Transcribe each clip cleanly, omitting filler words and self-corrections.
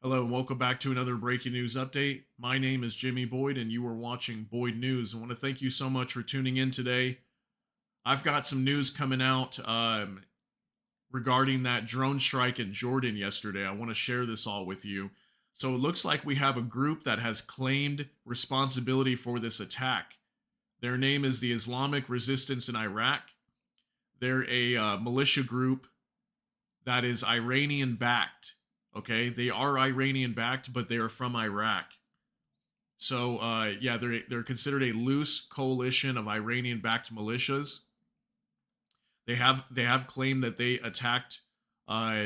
Hello and welcome back to another breaking news update. My name is Jimmy Boyd and you are watching Boyd News. I want to thank you so much for tuning in today. I've got some news coming out regarding that drone strike in Jordan yesterday. I want to share this all with you. So it looks like we have a group that has claimed responsibility for this attack. Their name is the Islamic Resistance in Iraq. They're a militia group that is Iranian backed. Okay, they are Iranian backed, but they are from Iraq. So yeah, they're considered a loose coalition of Iranian backed militias. They have claimed that they attacked uh,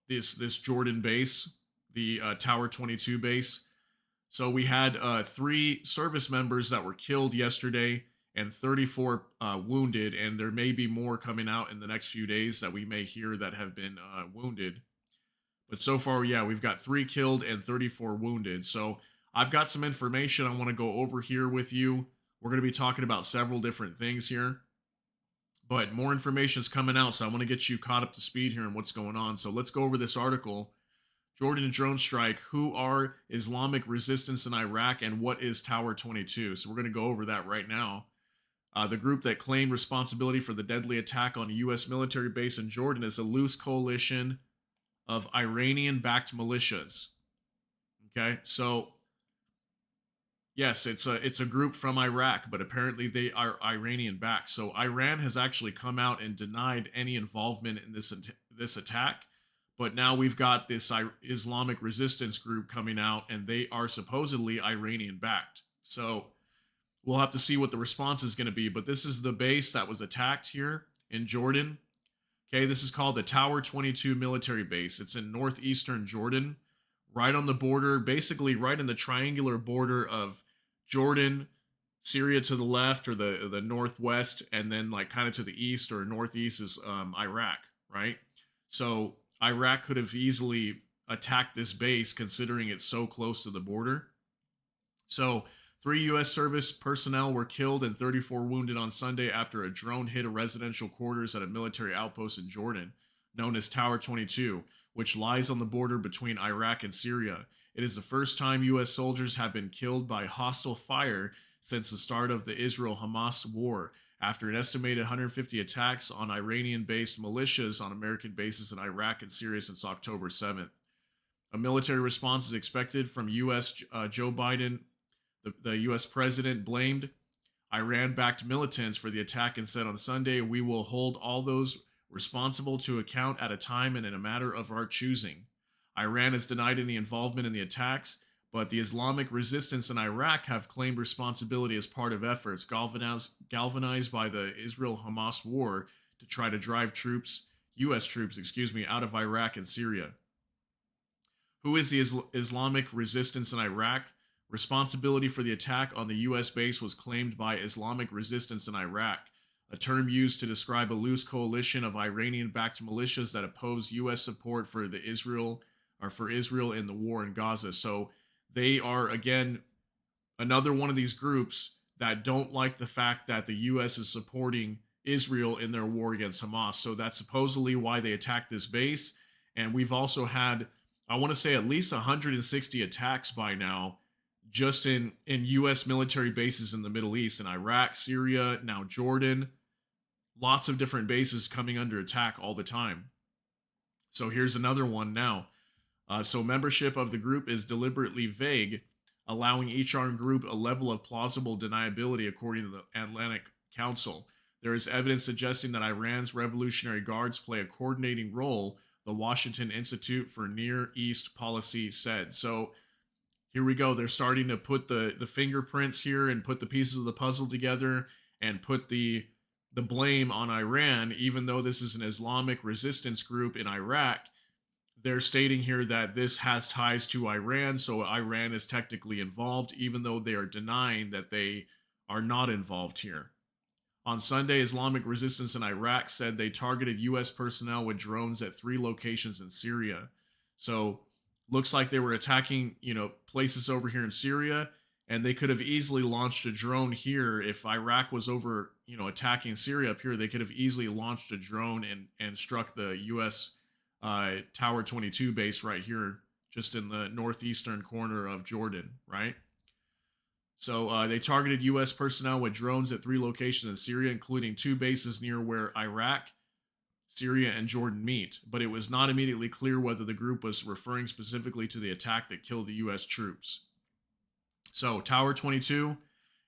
this Jordan base, the Tower 22 base. So we had three service members that were killed yesterday and 34 wounded, and there may be more coming out in the next few days that we may hear that have been wounded. But so far, yeah, we've got three killed and 34 wounded. So I've got some information I want to go over here with you. We're going to be talking about several different things here, but more information is coming out. So I want to get you caught up to speed here and what's going on. So let's go over this article. Jordan drone strike. Who are Islamic resistance in Iraq and what is Tower 22? So we're going to go over that right now. The group that claimed responsibility for the deadly attack on a U.S. military base in Jordan is a loose coalition of Iranian backed militias. Okay, so yes, it's a group from Iraq, but apparently they are Iranian backed. So Iran has actually come out and denied any involvement in this attack, but now we've got this Islamic resistance group coming out, and they are supposedly Iranian backed. So we'll have to see what the response is going to be. But this is the base that was attacked here in Jordan. Okay, this is called the Tower 22 military base. It's in northeastern Jordan, right on the border, basically right in the triangular border of Jordan, Syria to the left or the northwest, and then like kind of to the east or northeast is Iraq, right? So Iraq could have easily attacked this base considering it's so close to the border. So 3 U.S. service personnel were killed and 34 wounded on Sunday after a drone hit a residential quarters at a military outpost in Jordan, known as Tower 22, which lies on the border between Iraq and Syria. It is the first time U.S. soldiers have been killed by hostile fire since the start of the Israel Hamas war, after an estimated 150 attacks on Iranian based militias on American bases in Iraq and Syria since October 7th. A military response is expected from U.S. Joe Biden. The U.S. president blamed Iran backed militants for the attack and said on Sunday, "We will hold all those responsible to account at a time and in a matter of our choosing." Iran has denied any involvement in the attacks, but the Islamic resistance in Iraq have claimed responsibility as part of efforts galvanized by the Israel Hamas war to try to drive U.S. troops, out of Iraq and Syria. Who is the Islamic resistance in Iraq? Responsibility for the attack on the U.S. base was claimed by Islamic resistance in Iraq, a term used to describe a loose coalition of Iranian-backed militias that oppose U.S. support for Israel in the war in Gaza. So they are again another one of these groups that don't like the fact that the U.S. is supporting Israel in their war against Hamas. So that's supposedly why they attacked this base. And we've also had, I want to say, at least 160 attacks by now just in U.S. military bases in the Middle East, in Iraq, Syria, now Jordan. Lots of different bases coming under attack all the time. So here's another one now. So membership of the group is deliberately vague, allowing each armed group a level of plausible deniability according to the Atlantic Council. There is evidence suggesting that Iran's Revolutionary Guards play a coordinating role, the Washington Institute for Near East Policy said. So here we go. They're starting to put the fingerprints here and put the pieces of the puzzle together and put the blame on Iran, even though this is an Islamic resistance group in Iraq. They're stating here that this has ties to Iran, so Iran is technically involved, even though they are denying that they are not involved here. On Sunday, Islamic resistance in Iraq said they targeted U.S. personnel with drones at 3 locations in Syria. So looks like they were attacking, places over here in Syria, and they could have easily launched a drone here. If Iraq was over, attacking Syria up here, they could have easily launched a drone and struck the U.S. Tower 22 base right here just in the northeastern corner of Jordan, right? So they targeted U.S. personnel with drones at 3 locations in Syria, including 2 bases near where Iraq, Syria, and Jordan meet. But it was not immediately clear whether the group was referring specifically to the attack that killed the U.S. troops. So Tower 22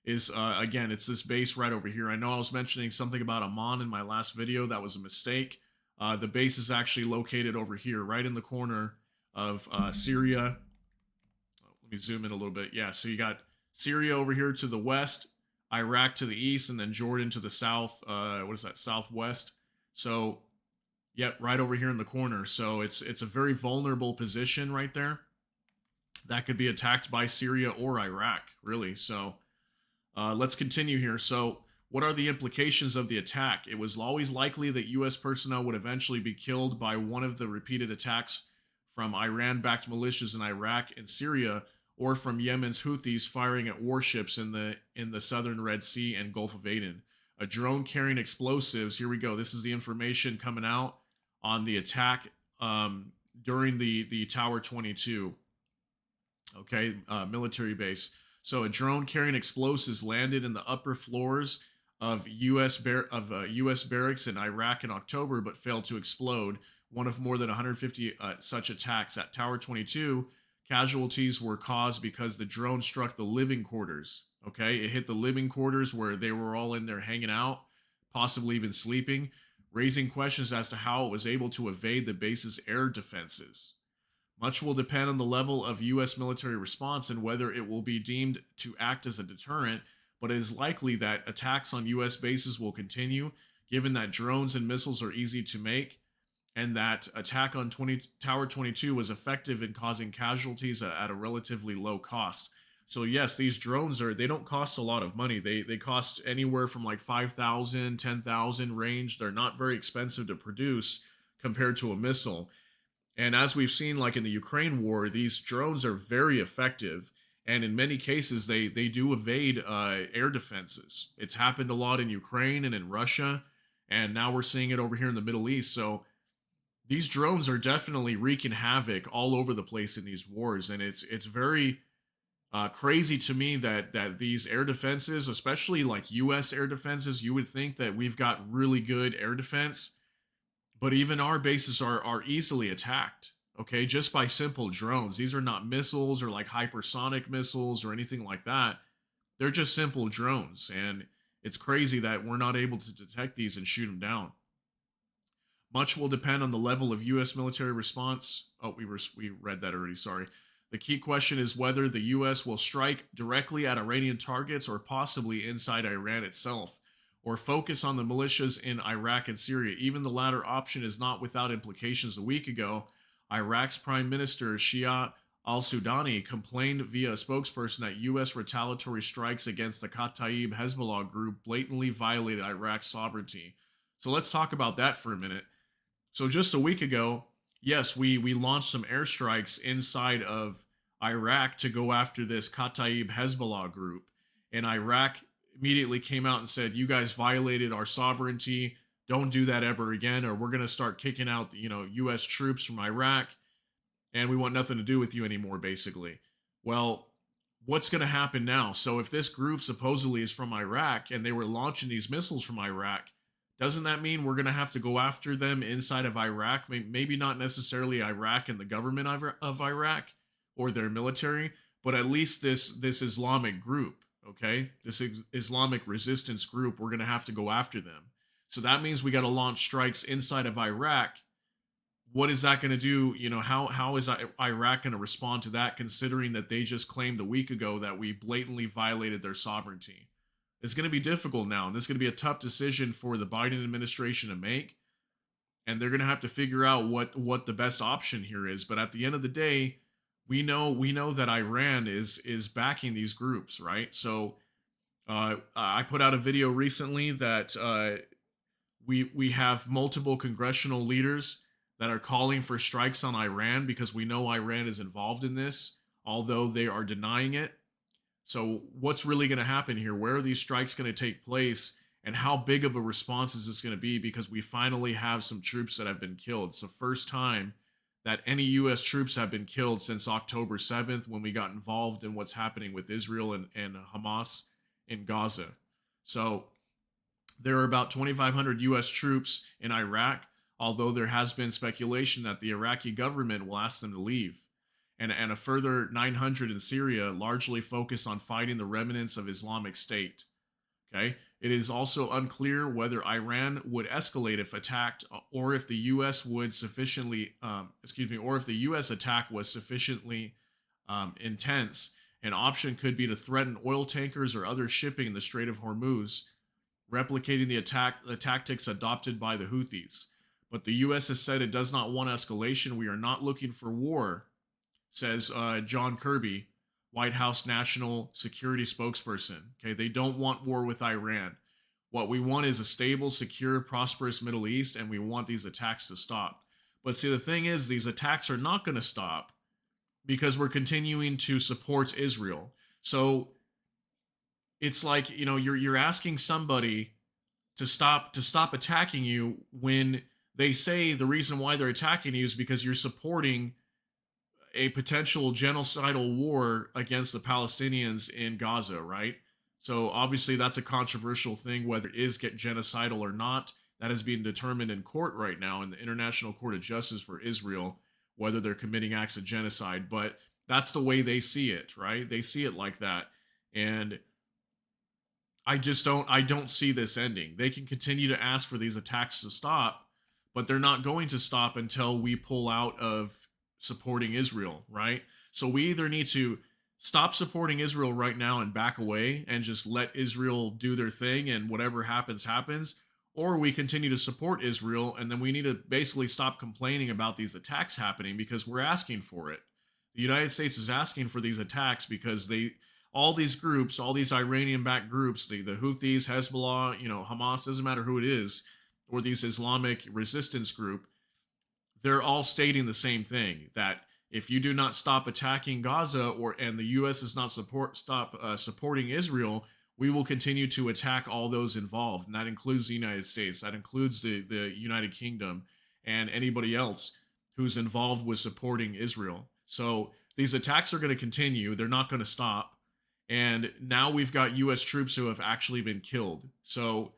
is, again, it's this base right over here. I know I was mentioning something about Amman in my last video. That was a mistake. The base is actually located over here, right in the corner of Syria. Let me zoom in a little bit. Yeah, so you got Syria over here to the west, Iraq to the east, and then Jordan to the south. What is that? Southwest. So, yep, right over here in the corner. So it's a very vulnerable position right there. That could be attacked by Syria or Iraq, really. So let's continue here. So, what are the implications of the attack? It was always likely that U.S. personnel would eventually be killed by one of the repeated attacks from Iran-backed militias in Iraq and Syria, or from Yemen's Houthis firing at warships in the southern Red Sea and Gulf of Aden. A drone carrying explosives. Here we go. This is the information coming out on the attack during the Tower 22. Okay, military base. So a drone carrying explosives landed in the upper floors of U.S. barracks in Iraq in October, but failed to explode. One of more than 150 such attacks at Tower 22. Casualties were caused because the drone struck the living quarters. Okay, it hit the living quarters where they were all in there hanging out, possibly even sleeping, raising questions as to how it was able to evade the base's air defenses. Much will depend on the level of U.S. military response and whether it will be deemed to act as a deterrent, but it is likely that attacks on U.S. bases will continue, given that drones and missiles are easy to make, and that attack on Tower 22 was effective in causing casualties at a relatively low cost. So yes, these drones they don't cost a lot of money. They cost anywhere from like 5,000, 10,000 range. They're not very expensive to produce compared to a missile. And as we've seen, like in the Ukraine war, these drones are very effective. And in many cases, they do evade air defenses. It's happened a lot in Ukraine and in Russia. And now we're seeing it over here in the Middle East. So these drones are definitely wreaking havoc all over the place in these wars. And it's very crazy to me that these air defenses, especially like U.S. air defenses, you would think that we've got really good air defense. But even our bases are easily attacked, okay, just by simple drones. These are not missiles or like hypersonic missiles or anything like that. They're just simple drones, and it's crazy that we're not able to detect these and shoot them down. Much will depend on the level of U.S. military response. Oh, we read that already, sorry. The key question is whether the U.S. will strike directly at Iranian targets or possibly inside Iran itself, or focus on the militias in Iraq and Syria. Even the latter option is not without implications. A week ago, Iraq's Prime Minister Shia al-Sudani complained via a spokesperson that U.S. retaliatory strikes against the Kataib Hezbollah group blatantly violated Iraq's sovereignty. So let's talk about that for a minute. So just a week ago, yes, we launched some airstrikes inside of Iraq to go after this Kataib Hezbollah group. And Iraq immediately came out and said, you guys violated our sovereignty. Don't do that ever again, or we're going to start kicking out, U.S. troops from Iraq, and we want nothing to do with you anymore, basically. Well, what's going to happen now? So if this group supposedly is from Iraq and they were launching these missiles from Iraq, doesn't that mean we're going to have to go after them inside of Iraq? Maybe not necessarily Iraq and the government of Iraq or their military, but at least this Islamic group. Okay, this Islamic resistance group, we're going to have to go after them. So that means we got to launch strikes inside of Iraq. What is that going to do? How is Iraq going to respond to that, considering that they just claimed a week ago that we blatantly violated their sovereignty? It's going to be difficult now, and this is going to be a tough decision for the Biden administration to make. And they're going to have to figure out what the best option here is. But at the end of the day, we know that Iran is backing these groups, right? So I put out a video recently that we have multiple congressional leaders that are calling for strikes on Iran because we know Iran is involved in this, although they are denying it. So what's really going to happen here? Where are these strikes going to take place? And how big of a response is this going to be? Because we finally have some troops that have been killed. It's the first time that any U.S. troops have been killed since October 7th when we got involved in what's happening with Israel and Hamas in Gaza. So there are about 2,500 U.S. troops in Iraq, although there has been speculation that the Iraqi government will ask them to leave. And a further 900 in Syria, largely focused on fighting the remnants of Islamic State. Okay. It is also unclear whether Iran would escalate if attacked, or if the U.S. would sufficiently, or if the U.S. attack was sufficiently intense. An option could be to threaten oil tankers or other shipping in the Strait of Hormuz, replicating the tactics adopted by the Houthis. But the U.S. has said it does not want escalation. We are not looking for war, says John Kirby, White House National Security spokesperson. Okay, they don't want war with Iran. What we want is a stable, secure, prosperous Middle East, and we want these attacks to stop. But see, the thing is, these attacks are not going to stop because we're continuing to support Israel. So it's like, you're asking somebody to stop attacking you when they say the reason why they're attacking you is because you're supporting a potential genocidal war against the Palestinians in Gaza, right? So obviously that's a controversial thing, whether it is genocidal or not. That is being determined in court right now in the International Court of Justice for Israel, whether they're committing acts of genocide. But that's the way they see it, right? They see it like that. And I don't see this ending. They can continue to ask for these attacks to stop, but they're not going to stop until we pull out of supporting Israel, right? So we either need to stop supporting Israel right now and back away and just let Israel do their thing and whatever happens, happens, or we continue to support Israel and then we need to basically stop complaining about these attacks happening because we're asking for it. The United States is asking for these attacks because all these groups, all these Iranian-backed groups, the Houthis, Hezbollah, Hamas, doesn't matter who it is, or these Islamic resistance group, they're all stating the same thing, that if you do not stop attacking Gaza and the U.S. does not supporting Israel, we will continue to attack all those involved. And that includes the United States. That includes the United Kingdom and anybody else who's involved with supporting Israel. So these attacks are going to continue. They're not going to stop. And now we've got U.S. troops who have actually been killed. So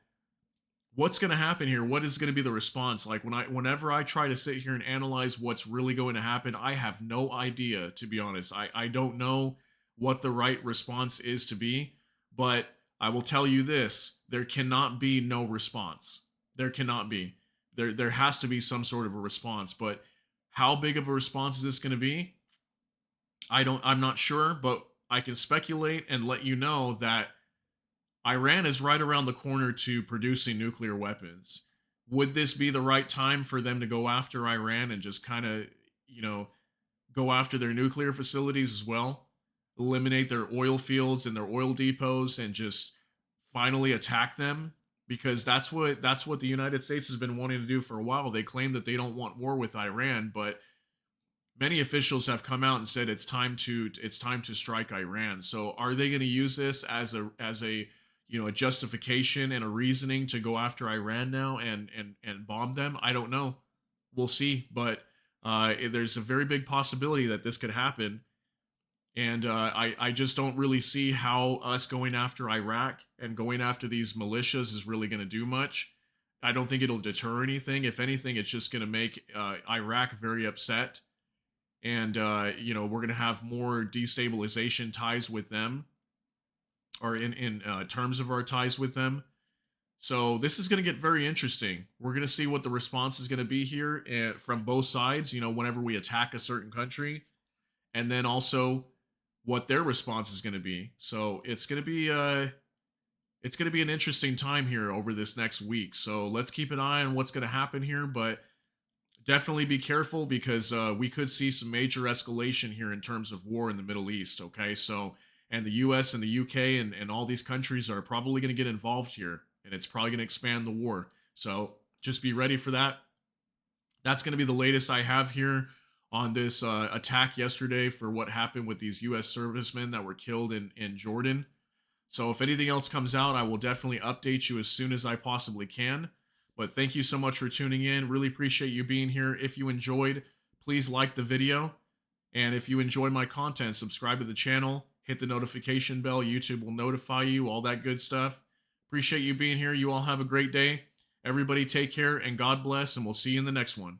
what's going to happen here? What is going to be the response? Like whenever I try to sit here and analyze what's really going to happen, I have no idea, to be honest. I don't know what the right response is to be, but I will tell you this, there cannot be no response. There cannot be. There has to be some sort of a response, but how big of a response is this going to be? I'm not sure, but I can speculate and let you know that Iran is right around the corner to producing nuclear weapons. Would this be the right time for them to go after Iran and just kind of, go after their nuclear facilities as well? Eliminate their oil fields and their oil depots and just finally attack them? Because that's what the United States has been wanting to do for a while. They claim that they don't want war with Iran, but many officials have come out and said it's time to strike Iran. So are they going to use this as a a justification and a reasoning to go after Iran now and bomb them? I don't know. We'll see. But there's a very big possibility that this could happen. And I just don't really see how us going after Iraq and going after these militias is really going to do much. I don't think it'll deter anything. If anything, it's just going to make Iraq very upset. And, we're going to have more destabilization ties with them, or in terms of our ties with them. So this is going to get very interesting. We're going to see what the response is going to be here from both sides, whenever we attack a certain country, and then also what their response is going to be. So it's going to be an interesting time here over this next week. So let's keep an eye on what's going to happen here, but definitely be careful because we could see some major escalation here in terms of war in the Middle East. Okay, so and the U.S. and the U.K. and all these countries are probably going to get involved here, and it's probably going to expand the war. So just be ready for that. That's going to be the latest I have here on this attack yesterday for what happened with these U.S. servicemen that were killed in Jordan. So if anything else comes out, I will definitely update you as soon as I possibly can. But thank you so much for tuning in. Really appreciate you being here. If you enjoyed, please like the video. And if you enjoy my content, subscribe to the channel, hit the notification bell. YouTube will notify you, all that good stuff. Appreciate you being here. You all have a great day. Everybody take care and God bless, and we'll see you in the next one.